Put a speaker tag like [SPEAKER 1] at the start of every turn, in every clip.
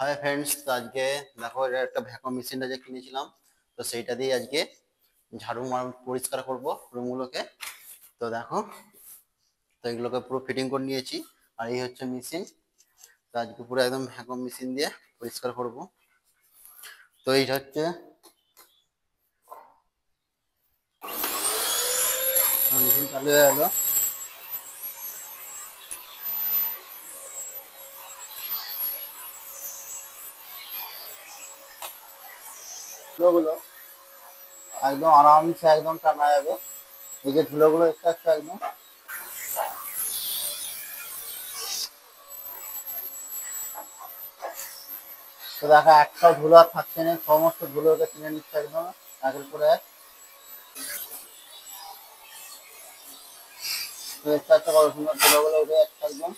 [SPEAKER 1] Hi friends, তো আজকে দেখো এটা একটা ভ্যাকুয়াম মেশিনটা যে কিনেছিলাম, তো সেইটা দিয়ে আজকে ঝাড়ু পরিষ্কার করব রুমগুলোকে। তো দেখো, তো এগুলোকে পুরো ফিটিং করে নিয়েছি। আর এই হচ্ছে মেশিন। তো আজকে পুরো একদম ভ্যাকুয়াম মেশিন দিয়ে পরিষ্কার করব। তো এইটা হচ্ছে মেশিন চালু হয়ে গেল। ধুলোগুলো একদম আরামসে একদম টানা যাবে। এই যে ধুলোগুলো একটু একটু একদম, তো দেখো একটাও ধুলো আর থাকছে না, সমস্ত ধুলোকে টেনে নিচ্ছে একদম একের পরে এক। তো একটা একটা কত সুন্দর ধুলোগুলো উঠে যাচ্ছে একদম।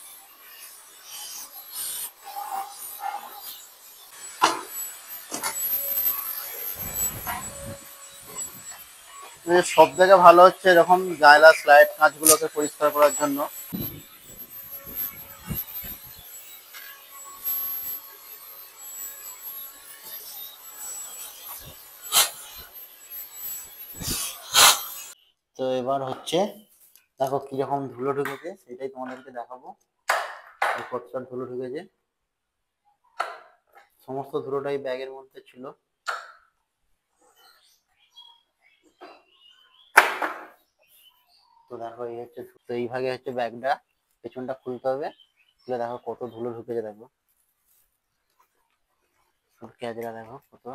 [SPEAKER 1] সব থেকে ভালো হচ্ছে এরকম জানলা স্লাইড কাঁচগুলোকে পরিষ্কার করার জন্য। তো এবার হচ্ছে দেখো কিরকম ধুলো ঢুকেছে, সেটাই তোমাদেরকে দেখাবো। কতটা ধুলো ঢুকেছে, সমস্ত ধুলোটাই ব্যাগের মধ্যে ছিল। তো দেখো এই হচ্ছে, তো এই ভাগে হচ্ছে ব্যাগটা, পেছনটা খুলতে হবে। খুলে দেখো কত ধুলো ঢুকেছে, দেখো ক্যাজরা দেখো কত।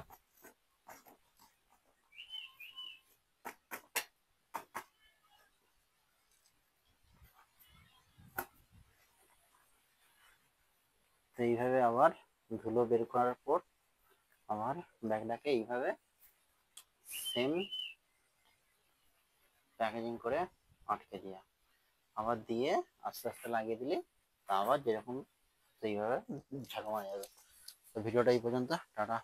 [SPEAKER 1] তো এইভাবে আবার ধুলো বের করার পর আবার ব্যাগটাকে এইভাবে সেম প্যাকেজিং করে আটকে দিয়া আবার দিয়ে আস্তে আস্তে লাগিয়ে দিলে তা আবার যেরকম সেইভাবে ঝাঁকা মারা যাবে। তো ভিডিওটা এই পর্যন্ত, টাটা।